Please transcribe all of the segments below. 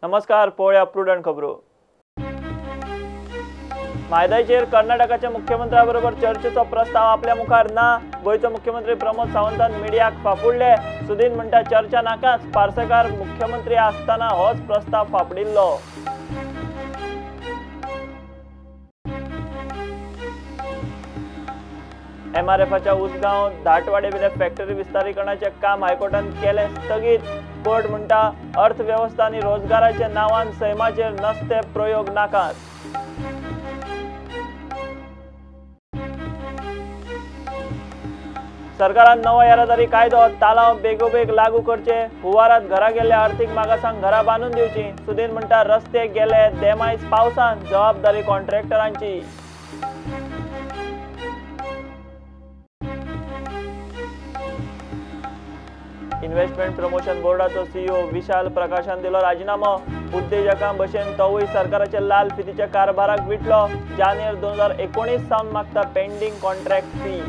नमस्कार, पळया प्रुडंट खबरो। म्हादयचेर कर्नाटकाच्या मुख्यमंत्र्याबरोबर चर्चेचो प्रस्ताव आपल्या मुखार ना। गोयचो मुख्यमंत्री प्रमोद सावंतान मिडियाक फाफुडले। सुदीन म्हणटा चर्चा नाकाच, पार्सेकार मुख्यमंत्री आसतना होच प्रस्ताव फाफडिल्लो। MRFच्या उसगांव धाटवाडे विले फॅक्टरी विस्तारीकरणाचे काम हायकोर्टान केले स्थगीत। कोर्ट म्हणटा अर्थव्यवस्था आणि रोजगाराच्या नावान सैमाचेर नसते प्रयोग नाकात। सरकारान नवो येरादारी कायदो तालाव बेगोबेग लागू करचे। हुवारात घरा गेल्ल्या आर्थीक मागासांक घरा बांदून दिवची। सुदीन म्हणटा रस्ते गेले देमायज पावसान, जबाबदारी कॉन्ट्रॅक्टरांची। इन्व्हेस्टमेंट प्रमोशन बोर्डाचो CEO विशाल प्रकाशान दिलो राजीनामो। उद्देजकां भशेन तोवूय सरकाराच्या लाल फितीच्या कारभाराक विटलो। जानेर 2019 सावन मागता pending contract fee.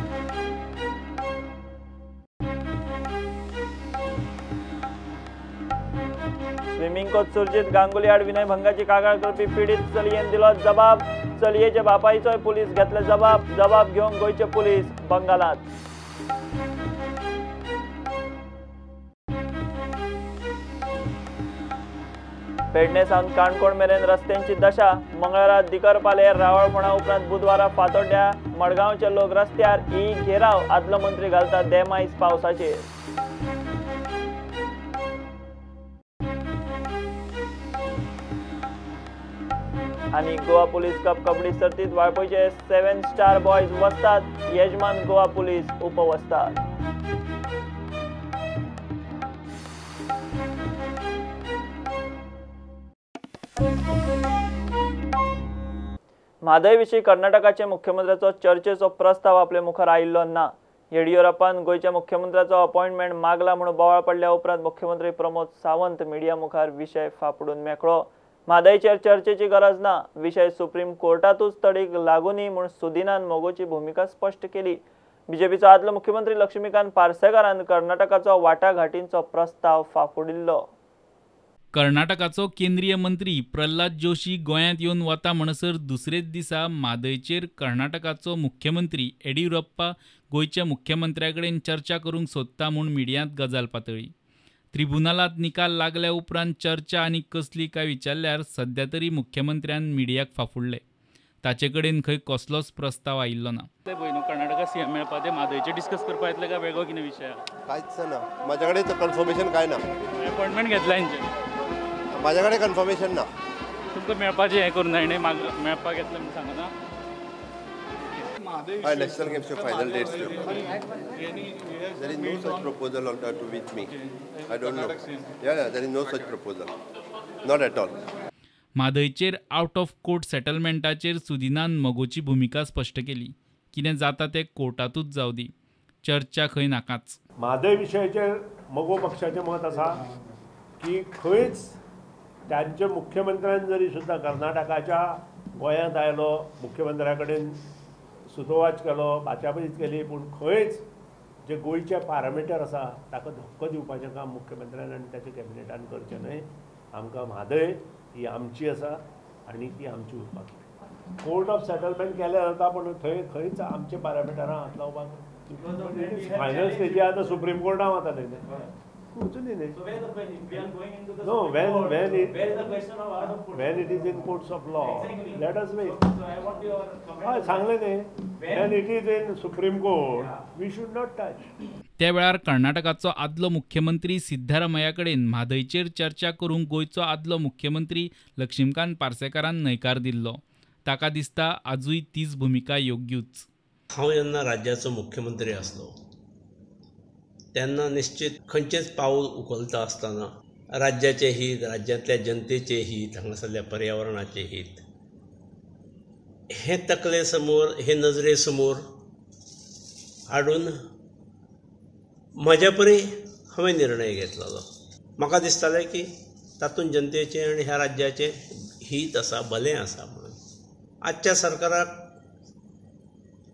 Swimming coach Surjit Ganguly आड विनयभंगाची कागाळ करपी पीडित चलयेन दिलो जबाब। चलयेच्या बापायचोय पुलीस घेतले जबाब घेवन गोयचे पुलीस बंगालात। पेडणे सावन काणकोण मेरेन रस्त्यांची दशा। मंगळारा दिकरपाले रावळपणा उपरांत बुधवारा फातोड्ड्या मडगांवचे लोक रस्त्यार। घेराव आदलो मंत्री घालता देमायज पावसाचेर। आणि गोवा पुलीस कप कबड्डी सर्तीत वाळपयचे 7 स्टार बॉयज वस्तात। यजमान गोवा पुलीस उपवस्तात। म्हादय विशीं कर्नाटकाचे मुख्यमंत्र्याचो चर्चेचो प्रस्ताव आपल्या मुखार आयिल्लो ना। येडियुरप्पान गोयच्या मुख्यमंत्र्याचो अपॉइंटमेंट मागला म्हणून बोवाळ पडल्या उपरांत मुख्यमंत्री प्रमोद सावंत मिडिया मुखार विशय फाफडून मेकळो। म्हादयचेर चर्चेची गरज ना, विशय सुप्रीम कोर्टातूच तडीक लागुनी म्हूण सुदिनान मोगोची भूमिका स्पश्ट केली। बीजेपीचो आदलो मुख्यमंत्री लक्ष्मीकांत पार्सेकारान कर्नाटकाचो वाटाघाटींचो प्रस्ताव फाफुडिल्लो। कर्नाटकाचो केंद्रीय मंत्री प्रल्हाद जोशी गोंयांत येवन वता म्हणसर दुसरेच दिसा म्हादयचेर कर्नाटकाचो मुख्यमंत्री येडियुरप्पा गोंयच्या मुख्यमंत्र्या कडेन चर्चा करूंक सोदता म्हूण मिडियांत गजाल पातळी। ट्रिब्युनलांत निकाल लागल्या उपरांत चर्चा आनी कसली काय विचारल्यार सध्या तरी मुख्यमंत्र्यान मिडियाक फाफुडले। ताचे कडेन खंय कसलोच प्रस्ताव आयिल्लो ना। कर्नाटका सीएम मेळपा ते म्हादयचे डिस्कस करपा येतले काय वेगळो कितें विशय? कांयच ना, म्हाज्या कडेन कन्फर्मेशन काय ना। अपॉइंटमेंट घेतला हेंचे? म्हाज्या कडेन कन्फर्मेशन ना। तुमकां मेळपाचें हें करूं जाय न्ही, मेळपाक येतलें म्हणून सांगना? हय, नॅशनल गेम्सचे final dates there is no such proposal to with me. I don't know. There is no such proposal, not at all. म्हादयचेर आउट ऑफ कोर्ट सेटलमेंटाचेर सुदिनान मोगोची भूमिका स्पश्ट केली। कितें जाता तें कोर्टातूच जावं दी, चर्चा खंय नाकाच। म्हादय विशयाचेर मोगो पक्षाचें मत आसा की खंयच तांच्या मुख्यमंत्र्यान जरी सुद्दां कर्नाटकाच्या गोंयांत आयलो, मुख्यमंत्र्या कडेन सुतोवाच केलो, बाचाबाची केली, पूण खंयच जे गोंयचे पॅरामिटर आसा ताका धक्को दिवपाचें काम मुख्यमंत्र्यान आनी ताच्या कॅबिनेटान करचें न्हय। आमकां म्हादय ही आमची आसा आनी ती आमची उरपाक जाय। कोर्ट ऑफ सेटलमेंट केलें जाता, पूण थंय खंयच आमचे पॅरामिटरां हात लावपाक फायनल स्टेजीर आतां सुप्रीम कोर्टान वता न्हय, वचून न्हय। No, when it is in courts of law, let us wait. हय, सांगलें न्ही, when it is in Supreme Court, we should not touch. त्या वेळार कर्नाटकाचो आदलो मुख्यमंत्री सिद्धरामय्या कडेन म्हादयचेर चर्चा करूंक गोंयचो आदलो मुख्यमंत्री लक्ष्मीकांत पार्सेकारान न्हयकार दिल्लो। ताका दिसता आजूय तीच भूमिका योग्यूच। हांव जेन्ना राज्याचो मुख्यमंत्री आसलो तेन्ना निश्चित खंयचेंच पावल उखलता आसतना राज्याचें हीत, राज्यांतल्या जनतेचें हीत, हांगासरल्या पर्यावरणाचें हीत हे तकले समोर, हे नजरे समोर हाडून म्हज्या परी हांवें निर्णय घेतलेलो। म्हाका दिसतालें की तातूंत जनतेचें आनी ह्या राज्याचें हीत आसा, भलें आसा म्हणून। आजच्या सरकाराक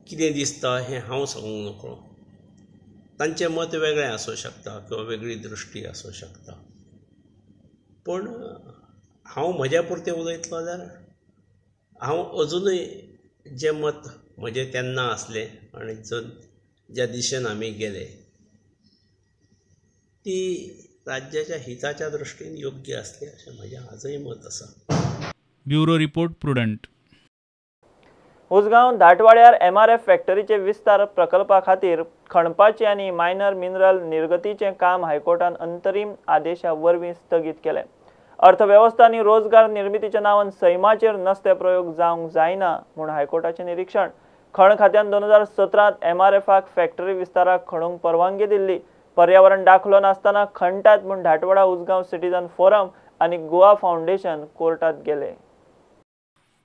कितें दिसता हें हांव सांगूंक नकळो। तांचें मत वेगळें आसूं शकता किंवा वेगळी दृश्टी आसूं शकता, पूण हांव म्हज्या पुरतें उलयतलो जाल्यार हांव अजुनूय जें मत म्हजें तेन्ना आसलें आनी ज्या दिशेन आमी गेले ती राज्याच्या हिताच्या दृश्टीन योग्य आसली अशें म्हजें आजूय मत आसा. Bureau report Prudent. उसगांव धाटवाड्यार MRF फॅक्टरीचे विस्तार प्रकल्पा खातीर खणपाचे आनी मायनर मिनरल निर्गतीचें काम हायकोर्टान अंतरीम आदेशा वरवीं स्थगीत केलें. अर्थवेवस्था आनी रोजगार निर्मितीच्या नांवान सैमाचेर नसते प्रयोग जावंक जायना म्हूण हायकोर्टाचें निरीक्षण. खण खात्यान 2017 MRFाक फॅक्टरी विस्ताराक खणूंक परवानगी दिल्ली. पर्यावरण दाखलो नासतना खणटात म्हूण धाटवाडा उसगांव सिटीजन फोरम आनी गोवा फाउंडेशन कोर्टात गेले.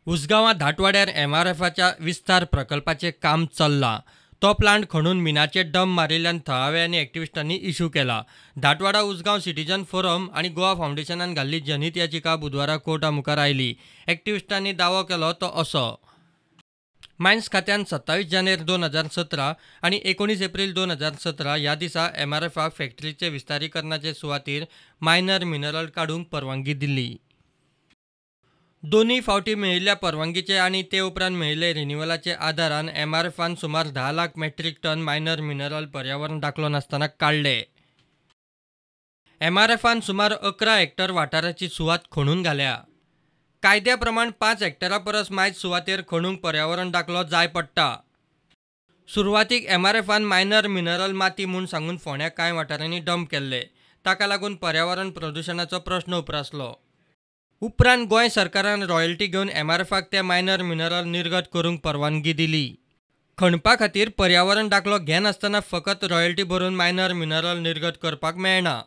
उसगांवां धाटवाड्यार MRFच्या विस्तार प्रकल्पाचें काम चल्लां. तो प्लांट खणून मिनाचे डंप मारिल्ल्यान थळाव्या आनी एक्टिविस्टांनी इश्यू केला. धाटवाडा उसगांव सिटीजन फोरम आनी गोवा फाउंडेशनान घाल्ली जनहीत याचिका बुधवारा कोर्टा मुखार आयली. एक्टिविस्टांनी दावो केलो तो असो. मायन्स खात्यान 27 जानेर 2017 आनी 19 एप्रील 2017 ह्या दिसा MRFाक फॅक्टरीचे विस्तारीकरणाचे सुवातेर मायनर मिनरल काडूंक परवानगी दिल्ली. दोनूय फावटी मेळिल्ल्या परवानगीचे आनी ते उपरांत मेळिल्ले रिन्युवलाचे आदारान MRFान सुमार 10 lakh metric ton minor mineral पर्यावरण दाखलो नासतना काडले. MRFान सुमार 11 हेक्टर वाठाराची सुवात खणून घाल्या. कायद्या प्रमाण 5 हेक्टरा परस मायज सुवातेर खणूंक पर्यावरण दाखलो जाय पडटा. सुरवातीक MRFान मायनर मिनरल माती म्हूण सांगून फोंड्या कांय वाठारांनी डंप केल्ले. ताका लागून पर्यावरण प्रदुशणाचो प्रश्न उप्रासलो. उपरांत गोंय सरकारान रॉयल्टी घेवन MRFाक ते मायनर मिनरल निर्गत करूंक परवानगी दिली. खणपा खातीर पर्यावरण दाखलो घेनासतना फकत रॉयल्टी भरून मायनर मिनरल निर्गत करपाक मेळना.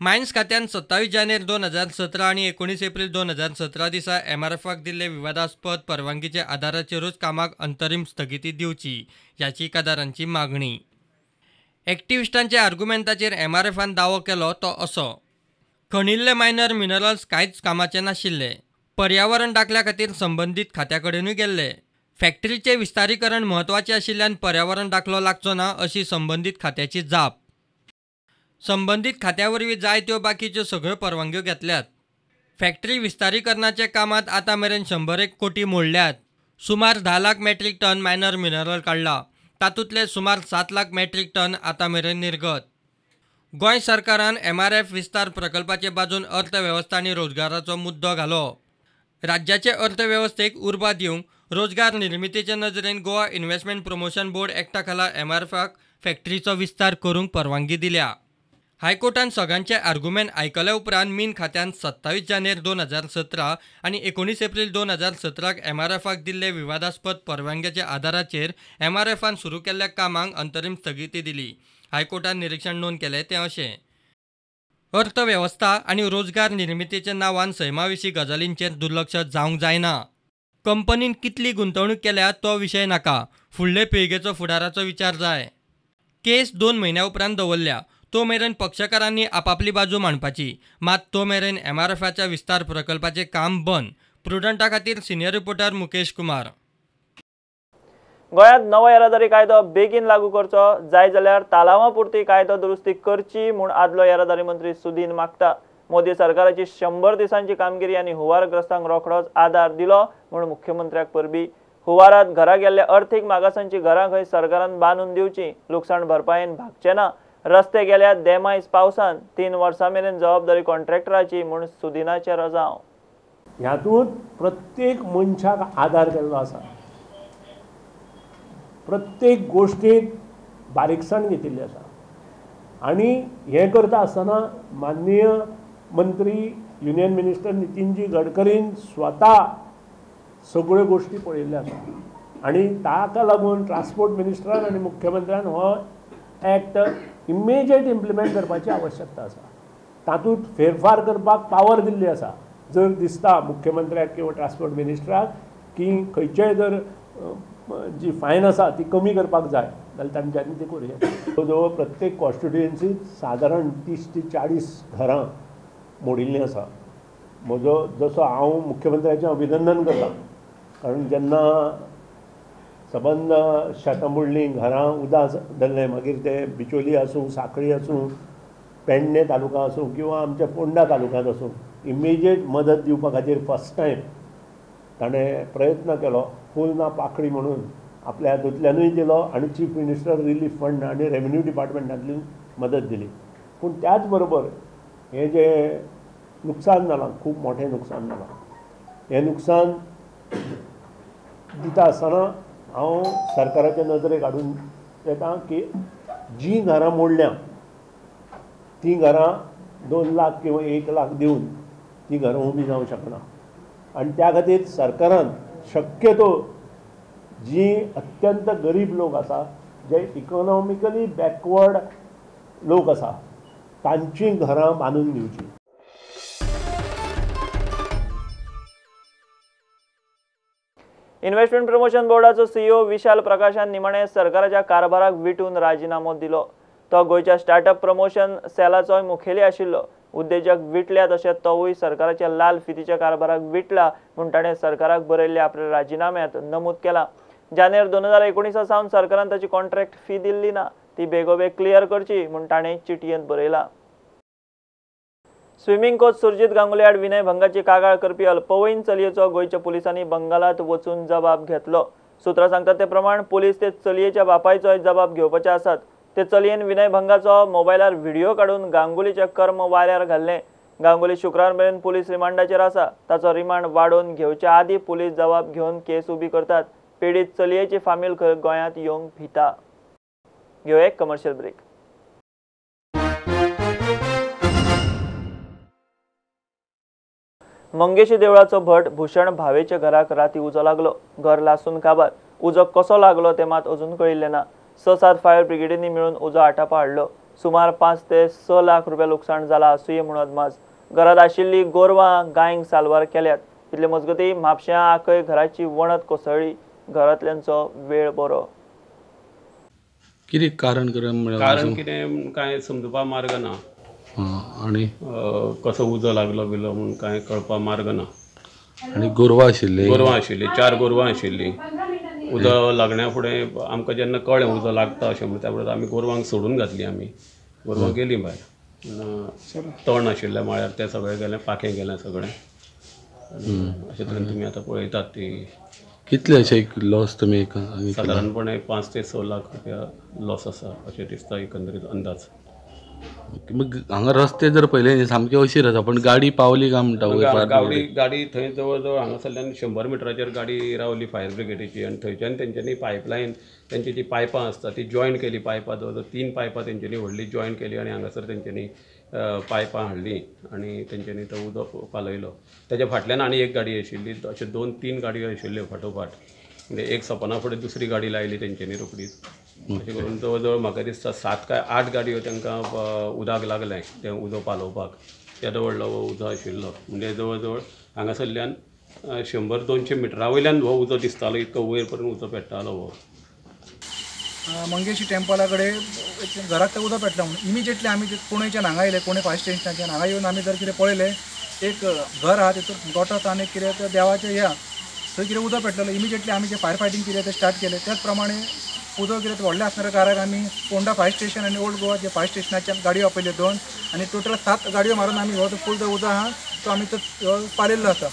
मायन्स खात्यान 27 जानेर 2017 आनी 19 एप्रील 2017 दिसा MRFाक दिल्ले विवादास्पद परवानगीच्या आदाराचेरूच कामाक अंतरीम स्थगिती दिवची याचिकादारांची मागणी. एक्टिविस्टांच्या आर्ग्युमेंटाचेर MRFान दावो केलो तो असो. खणिल्ले मायनर मिनरल्स कांयच कामाचे नाशिल्ले. पर्यावरण दाखल्या खातीर संबंदीत खात्या कडेनूय गेल्ले. फॅक्टरीचे विस्तारीकरण म्हत्वाचें आशिल्ल्यान पर्यावरण दाखलो लागचो ना अशी संबंदीत खात्याची जाप. संबंदीत खात्या वरवीं जाय त्यो बाकीच्यो सगळ्यो परवानग्यो घेतल्यात. फॅक्टरी विस्तारीकरणाच्या कामात आतां मेरेन 101 कोटी मोडल्यात. सुमार 10 lakh metric ton minor mineral काडला. तातूंतले सुमार 7 लाख मेट्रीक टन आतां मेरेन निर्गत. गोंय सरकारान MRF विस्तार प्रकल्पाचे बाजून अर्थवेवस्था आनी रोजगाराचो मुद्दो घालो. राज्याचे अर्थवेवस्थेक उर्बा दिवंक रोजगार निर्मितीचे नजरेन गोवा इन्व्हेस्टमेंट प्रमोशन बोर्ड एक्टा खाला MRFाक फॅक्टरीचो विस्तार करूंक परवानगी दिल्या. हायकोर्टान सगळ्यांचे आर्ग्युमेंट आयकल्या उपरांत मीन खात्यान 27 जानेर 2017 आनी 19 एप्रील 2017 MRFाक दिल्ले विवादास्पद परवानग्याच्या आदाराचेर MRFान सुरू केल्ल्या कामांक अंतरीम स्थगिती दिली. हायकोर्टान निरीक्षण नोंद केलें तें अशें. अर्थवेवस्था आनी रोजगार निर्मितीच्या नांवान सैमाविशीं गजालींचेर दुर्लक्ष जावंक जायना. कंपनीन कितली गुंतवणूक केल्या तो विशय नाका. फुडले पिळगेचो फुडाराचो विचार जाय. केस 2 म्हयन्या उपरांत दवरल्या. तो मेरेन पक्षकारांनी आपापली बाजू मांडपाची. मात तो मेरेन MRFच्या विस्तार प्रकल्पाचें काम बंद. प्रुडंटा खातीर सिनियर रिपोर्टर मुकेश कुमार. गोंयांत नवो येरादारी कायदो बेगीन लागू करचो जाय जाल्यार तालावां पुरती कायदो दुरुस्ती करची म्हूण आदलो येरादारी मंत्री सुदीन मागता. मोदी सरकाराची 100 दिसांची कामगिरी आनी हुंवारग्रस्तांक रोखडोच आदार दिलो म्हूण मुख्यमंत्र्याक परबी. हुंवारांत घरां गेल्ल्या अर्थीक मागासांची घरां खंय सरकारान बांदून दिवची. लुकसाण भरपायेन भागचें ना. रस्ते गेल्या देमायज पावसान 3 वर्सां मेरेन जबाबदारी कॉन्ट्रॅक्टराची म्हूण सुदिनाचे रजाव. ह्यातूंत प्रत्येक मनशाक आदार केल्लो आसा. प्रत्येक गोश्टीक बारीकसाण घेतिल्ली आसा. आनी हें करता आसतना माननीय मंत्री युनियन मिनिस्टर नितीनजी गडकरीन स्वता सगळ्यो गोश्टी पळयल्ल्यो आसा. आनी ताका लागून ट्रान्सपोर्ट मिनिस्टरान आनी मुख्यमंत्र्यान हो एक्ट इमिजिएट इम्प्लिमेंट करपाची आवश्यकता आसा. तातूंत फेरफार करपाक पावर दिल्ली आसा. जर दिसता मुख्यमंत्र्याक किंवा ट्रान्सपोर्ट मिनिस्टराक की खंयचेय जर जी फायन आसा ती कमी करपाक जाय जाल्यार तांच्यांनी ती करूं. जवळ जवळ प्रत्येक कॉन्स्टिट्युएन्सींत सादारण 30 ते 40 घरां मोडिल्लीं आसा. म्हजो जसो हांव मुख्यमंत्र्याचें अभिनंदन करतां कारण जेन्ना सबंद शेतां बुडलीं, घरां उदास जाल्ले, मागीर ते बिचोली आसूं, सांखळी आसूं, पेडणे तालुका आसूं किंवा आमच्या फोंडा तालुक्यांत आसूं इमिजिएट मदत दिवपा खातीर फर्स्ट टायम ताणें प्रयत्न केलो. फूल ना पाखडी म्हणून आपल्या हातूंतल्यानूय दिलो आनी चीफ मिनिस्टर रिलीफ फंड आनी रेव्हेन्यू डिपार्टमेंटांतल्यान मदत दिली. पूण त्याच बरोबर हें जें नुकसान जालां, खूब मोठें नुकसान जालां, हें नुकसान दिता आसतना हांव सरकाराच्या नदरेक हाडून येता की जीं घरां मोडल्या तीं घरां 2 लाख किंवा 1 लाख दिवन तीं घरां उबी जावंक शकना. आनी त्या खातीर सरकारान शक्यतो जीं अत्यंत गरीब लोक आसा, जे इकॉनॉमिकली बॅकवर्ड लोक आसा, तांचीं घरां बांदून दिवची. इन्व्हेस्टमेंट प्रमोशन बोर्डाचो सीईओ विशाल प्रकाशान निमाणे सरकाराच्या कारभाराक विटून राजीनामो दिलो. तो गोयच्या स्टार्टअप प्रमोशन सेलाचोय मुखेली आशिल्लो. उद्देजक विटल्या तशेंच तोवूय सरकाराच्या लाल फितीच्या कारभाराक विटला म्हूण ताणें सरकाराक बरयल्ल्या आपल्या राजीनाम्यांत नमूद केलां. जानेर 2019 सावन सरकारान ताची कॉन्ट्रॅक्ट फी दिल्ली ना, ती बेगोबेग क्लियर करची म्हूण ताणें चिटयेंत बरयलां. स्विमींग कोच सुरजीत गांगुली आड विनयभंगाची कागाळ करपी अल्पवयीन चलयेचो गोंयच्या पुलिसांनी बंगालात वचून जबाब घेतलो. सुत्रां सांगतात ते प्रमाण पुलीस ते चलयेच्या बापायचोय जबाब घेवपाचे आसात. ते चलयेन विनयभंगाचो मोबायलार व्हिडिओ काडून गांगुलीचे कर्म वाऱ्यार घाल्ले. गांगुली शुक्रार मेरेन पुलीस रिमांडाचेर आसा. ताचो रिमांड वाडोवन घेवच्या आदीं पुलीस जबाब घेवन केस उबी करतात. पीडित चलयेची फामील गोंयांत येवंक भिता. घेवया एक कमर्शियल ब्रेक. मंगेशी देवळाचो भट भूषण भावेच्या घराक राती उजो लागलो. घर लासून काबार. उजो कसो लागलो ते मात अजून कळिल्लें ना. 6-7 फायर ब्रिगेडींनी मेळून उजो आटापा हाडलो. सुमार 5 ते 6 लाख रुपया लुकसाण जाला असूय म्हूण अदमास. घरांत आशिल्लीं गोरवां गायंक साल्वार केल्यात. इतले मजगतीं म्हापश्यां आखय घराची वणत कोसळ्ळी. घरांतल्यांचो वेळ बरो. कितें कारण कितें कांय समजुपा मार्ग ना. आनी कसो उजो लागलो बिलो म्हणून कांय कळपा मार्ग ना. आनी गोरवां आशिल्लीं 4 गोरवां आशिल्लीं. उजो लागण्या फुडें आमकां जेन्ना कळ्ळें उजो लागता अशें म्हणून त्या परस आमी गोरवांक सोडून घातलीं. आमी गोरवां गेलीं भायर. तण आशिल्लें माळ्यार तें सगळें गेलें, पाखें गेलें सगळें. अशें तरेन तुमी आतां पळयतात ती कितले अशें लॉस तुमी सादारणपणे 5 ते 6 लाख रुपया लॉस आसा अशें दिसता एकंदरीत अंदाज. हांगा रस्ते जर पळयले सामके अशीर आसा, पण गाडी पावली काय म्हणटा गाडी थंय जवळ जवळ हांगासरल्यान 100 मिटराचेर गाडी रावली फायर ब्रिगेडीची. आनी थंयच्यान तेंच्यांनी पायपलायन तेंची जी पायपां आसता ती जॉयन केली. पायपां जवळ जवळ 3 पायपां तेंच्यांनी व्हडली जॉयन केली आनी हांगासर तेंच्यांनी पायपां हाडलीं आनी तेंच्यांनी तो उदो पालयलो. तेच्या फाटल्यान आनी एक गाडी आशिल्ली. अशे 2-3 गाडयो आशिल्ल्यो फाटोफाट. म्हणजे एक सपना फुडें दुसरी गाडी लायली तेंच्यांनी रोखडीच. अशें करून जवळ जवळ म्हाका दिसता 7 काय 8 गाडयो तांकां उदक लागलें तें उदो पालोवपाक. येदो व्हडलो हो उजो आशिल्लो. म्हणजे जवळ जवळ हांगासरल्यान 100-200 मिटरा वयल्यान हो उजो दिसतालो. इतको वयर पर्यंत उजो पेट्टालो हो. मंगेशी टेम्पला कडेन घराक ते उदक पेटलें म्हणून इमिजिएटली आमी पुणेच्यान हांगा येयले. पुणे फायर स्टेशनाच्यान हांगा येवन आमी जर कितें पळयलें एक घर आहा तितून गोठो आनी कितें तें देवाचें हें थंय कितें उदक पेटलेलें. इमिजिएटली आमी जे फायर फायटींग कितें तें स्टार्ट केलें. त्याच प्रमाणे उदक कितें व्हडलें आसणाऱ्या काराक आमी फोंडा फायर स्टेशन आनी ओल्ड गोवा जे फायर स्टेशनाच्यान गाडयो आपयल्यो 2 आनी टोटल 7 गाडयो मारून आमी हो फूल जो उदो आहा तो आमी तो पालयल्लो आसा.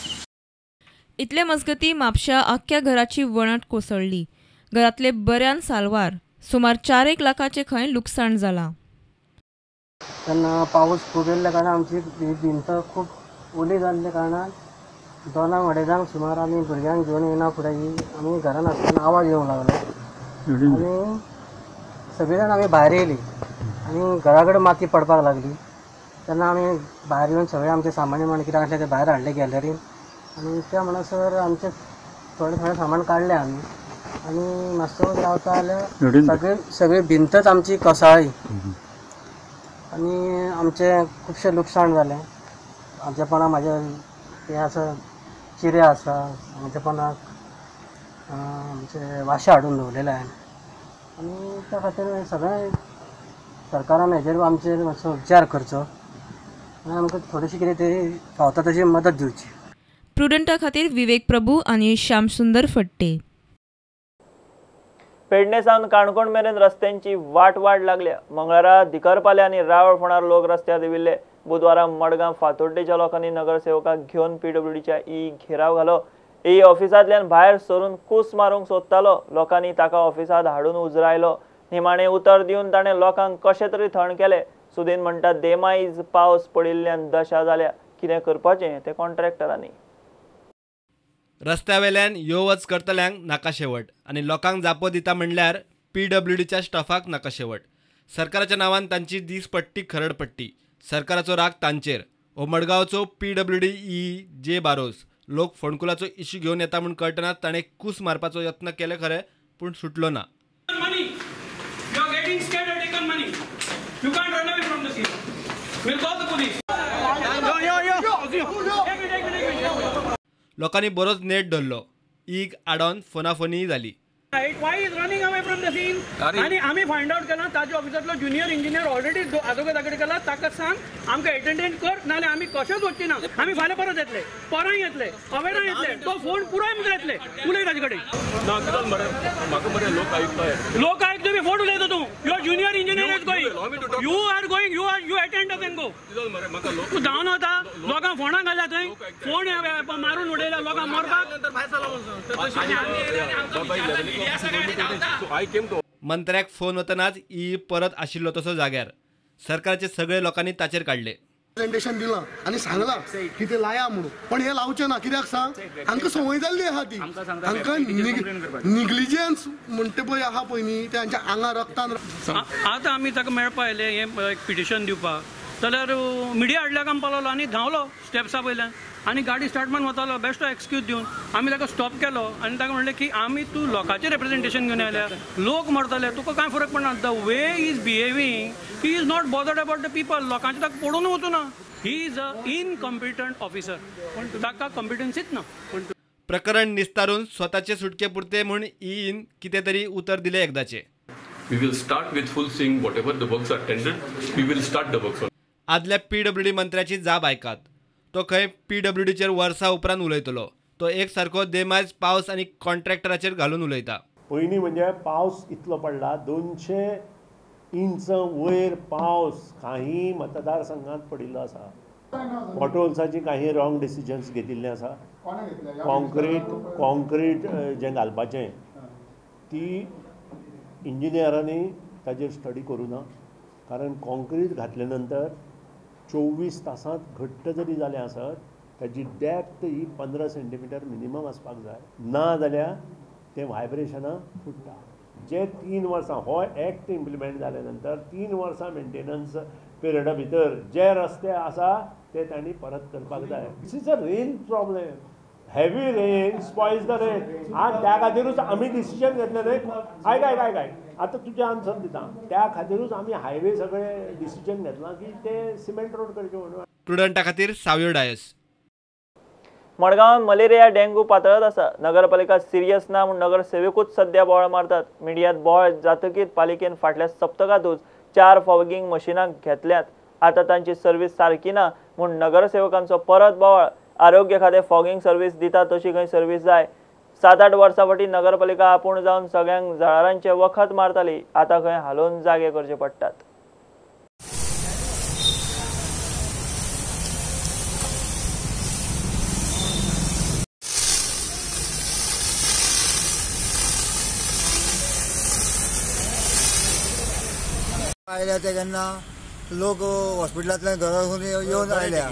इतले मजगतीं म्हापश्या आख्ख्या घराची वणट कोसळ्ळी. घरांतले बऱ्यान साल्वार. सुमार 4 लाखाचें खंय लुकसाण जालां. तेन्ना पावस खूब येयल्ल्या कारणान आमची भिंत खूब ओली जाल्ल्या कारणान 2 अडेजांक सुमार आमी भुरग्यांक घेवन येना फुडें आमी घरान आसतना आवाज येवंक लागलो. आनी सगळीं जाण आमी भायर येयलीं आनी घरा कडेन माती पडपाक लागली. तेन्ना आमी भायर येवन सगळें आमचें सामान कितें आसलें तें भायर हाडलें गॅलरीन. आनी त्या म्हणसर आमचें थोडें सामान काडलें आमी. आनी मातसो रावता जाल्यार सगळी भिंतच आमची कोसळ्ळी आनी आमचें खुबशें लुकसाण जालें. आमच्या पोंदा म्हाजे हें आसा चिरे आसा. आमच्या पोंदाक आमचे वाशे हाडून दवरलेले हांवें. आनी त्या खातीर सगळें सरकारान हेजेर आमचेर मातसो विचार करचो आनी आमकां थोडीशी कितें तरी फावता तशी मदत दिवची. प्रुडंटा खातीर विवेक प्रभू आनी श्याम सुंदर फडटे. पेडणे सावन काणकोण मेरेन रस्त्यांची वाट लागल्या. मंगळारा दिकरपाले आनी रावळ फोंडार लोक रस्त्यार देविल्ले. बुधवारा मडगांव फातोड्डेच्या लोकांनी नगरसेवकाक घेवन पीडब्ल्यूडीच्या घेराव घालो. ऑफिसांतल्यान भायर सरून कूस मारूंक सोदतालो. लोकांनी ताका ऑफिसांत हाडून उजरायलो. निमाणें उतर दिवन ताणें लोकांक कशें तरी थंड केलें. सुदीन म्हणटा देमाईज पावस पडिल्ल्यान दशा जाल्या. कितें करपाचें तें कॉन्ट्रॅक्टरांनी. रस्त्यावेल्यान यो वच करतल्यांक नाका शेवट आनी लोकांक जापो दिता म्हणल्यार पीडब्ल्यूडीच्या स्टाफाक नाका शेवट. सरकाराच्या नांवान तांची दिसपट्टी खरडपट्टी. सरकाराचो राग तांचेर. हो मडगांवचो पीडब्ल्यूडी जे बारोस लोक फोंडकुलाचो इश्यू घेवन येता म्हूण कळटनाच ताणें कूस मारपाचो यत्न केले खरें पूण सुटलो ना. लोकांनी बरोच नेट धरलो. आडोन फोनाफोनी जाली. Why is running away from the scene? आणि आम्ही फाइंड आउट केला ताज्या ऑफिसातलो ज्युनियर इंजिनियर ऑलरेडी आजोगा ताकडे केला. ताका सांग आमकां अटेंडेंट कर नाल्यार आमी कशेंच वचची ना. आमी फाल्यां परत येतले, परां येतले, अवेरा येतले. तो फोन पुराय मुद्र येतले. उलय ताजे कडेन. लोक आयकता बी फोन उलयता तूं. Your junior engineer is going. You are going. You attend and go. तूं धांवन वता लोकांक फोनां घाल्या थंय. फोन मारून उडयला लोकांक मरपाक. मंत्र्याक फोन वतनाच परत आशिल्लो तसो जाग्यार. सरकारचे सगळे लोकांनी ताचेर काडले. प्रेझेंटेशन दिलां आनी सांगलां की ते लाया म्हणून. पण हे लावचे ना. कित्याक सांग, हांकां संवय जाल्ली आहा ती. हांकां निग्लिजन्स म्हणटा पळय आहा पळय न्ही ते हांच्या आंगार रक्तान. आतां आमी ताका मेळपा येयले हें एक पिटिशन दिवपाक. जाल्यार मिडिया हाडल्या काम पावलो आनी धांवलो स्टेप्सा वयल्यान आनी गाडी स्टार्ट मारून वतालो बेश्टो एक्सक्यूज दिवन. आमी ताका स्टॉप केलो आनी ताका म्हणलें की आमी तूं लोकांचें रिप्रेझेंटेशन घेवन आयल्या. लोक मरतले तुका कांय फरक पडना. The way is behaving he is not bothered about the people. लोकांचें ताका पडून वचूं ना. He is a incompetent officer. पण ताका कॉम्पिटन्सीच ना. प्रकरण निस्तारून स्वताचे सुटके पुरते म्हूण कितें तरी उतर दिलें एकदाचें. We will start with full seeing whatever the works are tendered. We will start the works. आदल्या पीडब्ल्यूडी मंत्र्याची जाब आयकात. तो खंय पीडब्ल्यूडीचेर वर्सां उपरांत उलयतलो. तो एक सारको देमायज पावस आनी कॉन्ट्रॅक्टराचेर घालून उलयता. पयलीं म्हणजे पावस इतलो पडला 200 इंच वयर पावस काही मतदारसंघात पडिल्लो आसा. पॉटहोल्साची काही रॉंग डिसिजन्स घेतिल्ले आसा. कॉन्क्रीट जें घालपाचें ती इंजिनियरांनी ताजेर स्टडी करूं ना. कारण कॉन्क्रीट घातले नंतर 24 तासांत घट्ट जरी जालें आसत ताजी डेप्थ ही 15 सेंटीमीटर मिनिमम आसपाक जाय. ना जाल्यार तें व्हायब्रेशनां फुट्टा. जे 3 वर्सां हो एक्ट इम्प्लिमेंट जाल्या नंतर 3 वर्सां मेंटेनन्स पिरियडा भितर जे रस्ते आसा ते तांणी परत करपाक जाय. This is a rain problem. Heavy rain spoils the rain. आज त्या खातीरूच आमी डिसिजन घेतलें न्हय. आयक आतां तुजें आन्सर दिता. त्या खातीरूच आमी हायवे सगळे डिसिजन घेतलां की ते सिमेंट रोड करचे म्हणून. स्टुडंटा खातीर सावयो डायस. मडगांवांत मलेरिया डेंगू पातळत आसा. नगरपालिका सिरियस ना म्हूण नगरसेवकूच सध्या बोवाळ मारतात. मिडियांत बोवाळ जातकीर पालिकेन फाटल्या सप्तकांतूच 4 फॉगिंग मशिनां घेतल्यात. आतां तांची सर्वीस सारकी ना म्हूण नगरसेवकांचो परत बोवाळ. आरोग्य खातें फॉगिंग सर्वीस दिता तशी खंय सर्वीस जाय. 7-8 वर्सां फाटीं नगरपालिका आपूण जावन सगळ्यांक जळारांचे वखद मारताली. आतां खंय हालोवन जागे करचे पडटात. आयल्या ते केन्ना लोक हॉस्पिटलांतल्यान घरा येवन आयल्या.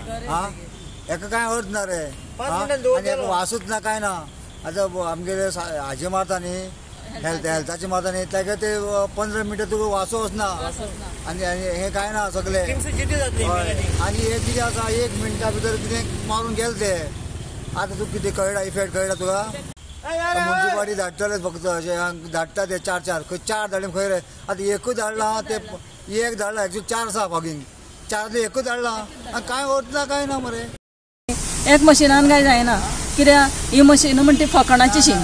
हेका कांय अर्थ ना रे. आनी वासूच ना कांय ना. आतां आमगेले हाजे मारता न्ही हेल्थाचे मारता न्ही ताका ते 15 मिनटां तुका वासो वचना. आनी हें कांय ना सगळें. आनी हे कितें आसा 1 मिनटा भितर कितें मारून गेले ते. आतां तुका कितें कळटा इफेक्ट कळटा तुका. म्युन्सिपालिटी धाडटलेच फक्त अशें धाडटा ते 4 खंय 4 धाडले खंय रे. आतां एकूच धाडला ते एक धाडला एक्चुअली 4 आसा फॉगिंग. 4 एकूच धाडला आनी कांय अर्थ ना कांय ना मरे. एक मशिनान काय जायना. कित्याक ही मशीन म्हणटा ती फकाणाची शीन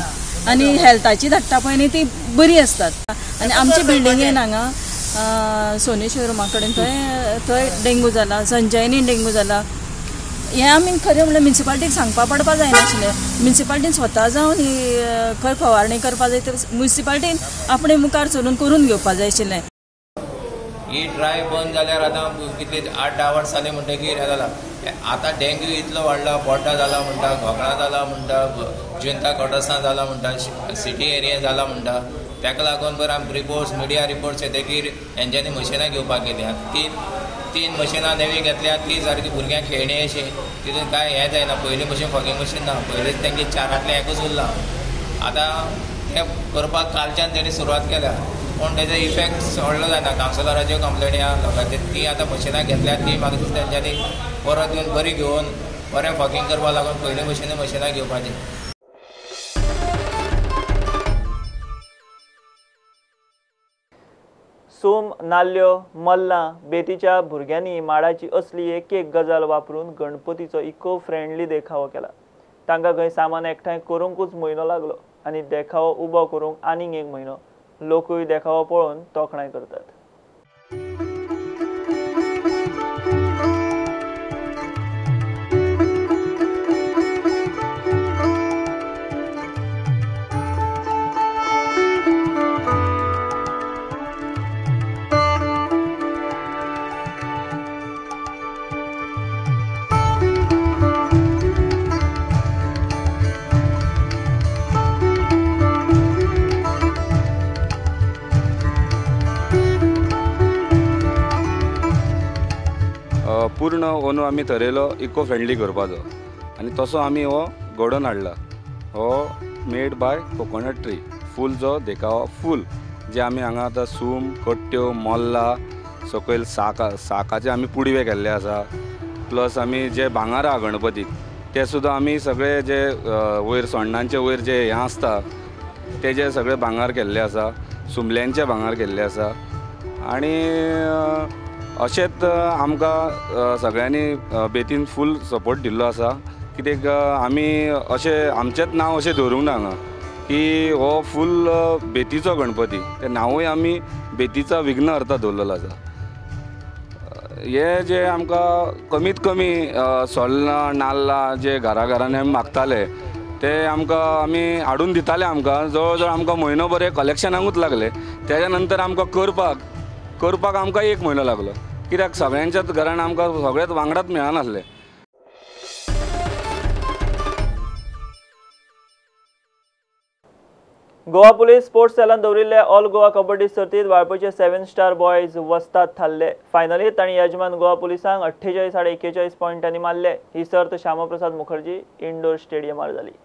आनी हेल्थाची धाडटा पळय न्ही ती बरी आसतात. आनी आमचे बिल्डिंगेन हांगा सोनी शोरुमा कडेन थंय डेंगू जाला. संजयनी डेंगू जाला. हें आमी खरें म्हणल्यार म्युन्सिपाल्टीक सांगपा पडपा जायनाशिल्लें. म्युन्सिपाल्टीन स्वता जावन ही खंय फवारणी करपा जाय तर म्युन्सिपाल्टीन आपणे मुखार चलून करून घेवपा जाय आशिल्लें. ही ड्राय बंद जाल्यार आतां कितले 8-10 वर्सां जाली म्हणटकीर हें जालां. आतां डेंग्यू इतलो वाडला, पोटा जाला म्हणटा, घोकळां जाला म्हणटा, जुंता कॉटसां जाला म्हणटा, सिटी एरिया जाला म्हणटा. ताका लागून बरं आमी रिपोर्ट्स मिडिया रिपोर्ट्स येतकीर हेंच्यांनी मशिनां घेवपाक गेल्या. तीन मशिनां नवी घेतल्या, ती सारकी भुरग्यांक खेळणी अशी. तितून काय हें जायना. पयलीं भशेन फॉगिंग मशीन ना. पयलींच तेंगे 4 एकूच उरला. आतां हें करपाक कालच्यान तेणी सुरवात केल्या. पूण तेजो इफेक्ट व्हडलो जाता. कावन्सिलराच्यो कंप्लेनी आहा लोकांची. ती आतां मशिनां घेतल्या, ती म्हाका दिसता तेंच्यांनी परत येवन बरी घेवन बरें फॉगिंग करपा लागून पयलीं भशेन मशिनां घेवपाची. सूम, नाल्यो, मल्लां, बेतीच्या भुरग्यांनी माडाची असली एक गजाल वापरून गणपतीचो इको फ्रेंडली देखावो केला. तांकां खंय सामान एकठांय करूंकूच म्हयनो लागलो आनी देखावो उबो करूंक आनीक 1 म्हयनो. लोकूय देखावो पळोवन तोखणाय करतात. पूर्ण अंदू आमी थरयलो इको फ्रेंडली करपाचो आनी तसो आमी हो घडोवन हाडला. हो मेड बाय कोकोनट ट्री. फूल जो देखावो फूल जे आमी हांगा आतां सूम, कट्ट्यो, मोल्ला, सकयल साकाचे आमी पुडवे केल्ले आसा. प्लस आमी जे भांगर आहा गणपतीक ते सुद्दां आमी सगळे जे वयर सोण्णांचे वयर जे हें आसता तेजे सगळे भांगर केल्ले आसा. सुमल्यांचे भांगर केल्ले आसा. आनी अशेंच आमकां सगळ्यांनी बेतीन फूल सपोर्ट दिल्लो आसा. कित्याक आमी अशें आमचेंच नांव अशें दवरूंक ना हांगा की हो फूल बेतीचो गणपती. तें नांवूय आमी बेतीचा विघ्नहर्ता दवरलेलो आसा. हे जे आमकां कमीत कमी सोल्लां नाल्लां जे घरांनी आमी मागताले ते आमी हाडून दिताले. आमकां जवळ जवळ आमकां म्हयनो बरें कलेक्शनाकूच लागले. तेज्या नंतर आमकां करपाक आमकां 1 म्हयनो लागलो. कित्याक सगळ्यांच्याच घरान आमकां सगळेच वांगडाच मेळनासले. गोवा पुलीस स्पोर्ट्स सेलान दवरिल्ल्या ऑल गोवा कबड्डी सर्तीत वाळपयचे 7 स्टार बॉयज वस्ताद थारले. फायनलीत तांणी यजमान गोवा पुलिसांक 48 आड 41 पॉयंटांनी मारले. ही सर्त श्यामाप्रसाद मुखर्जी इंडोर स्टेडियमार जाली.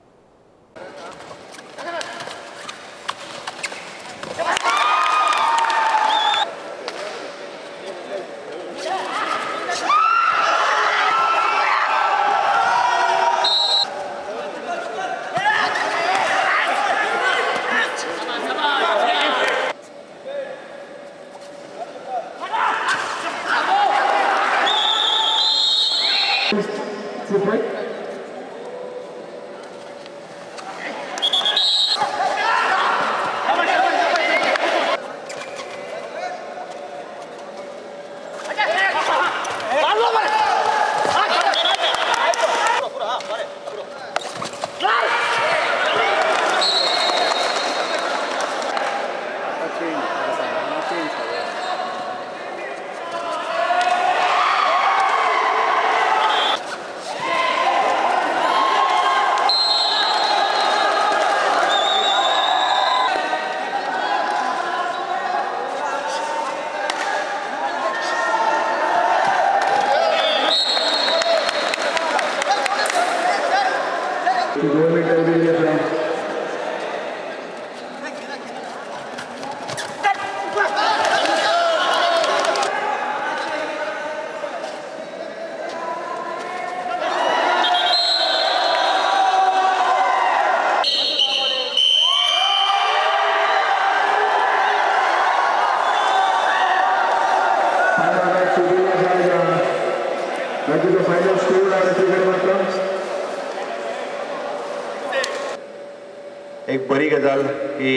एक बरी गजाल की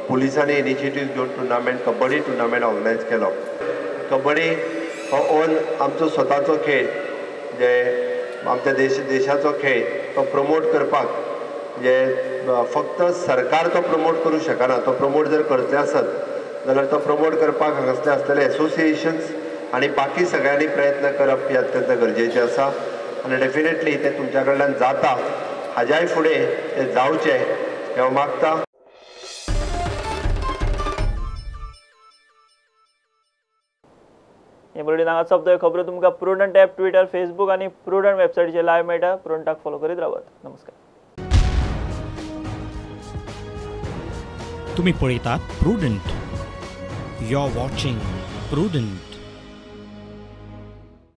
पुलिसांनी इनिशिएटीव घेवन कबड्डी टुर्नामेंट ऑर्गनायज केलो. कबड्डी हो ओन आमचो स्वताचो खेळ जे आमच्या देशाचो खेळ तो प्रमोट करपाक जे फक्त सरकार तो प्रमोट करूं शकना, तो प्रमोट जर करचें आसत जाल्यार तो प्रमोट करपाक हांगासले आसलेले एसोसिएशन्स आनी बाकी सगळ्यांनी प्रयत्न करप ही अत्यंत गरजेचें आसा आनी डेफिनेटली ते तुमच्या कडल्यान जाता, हाज्याय फुडें ते जावचें हें हांव मागतां. हे बुलेटिन हांगा सोंपता. खबरो तुमकां प्रुडंट ॲप, ट्विटर, फेसबुक आनी प्रुडंट वेबसायटीचेर लायव्ह मेळटा. प्रुडंटाक फॉलो करीत रावात. नमस्कार. तुम्ही पळयतात Prudent. You are watching prudent.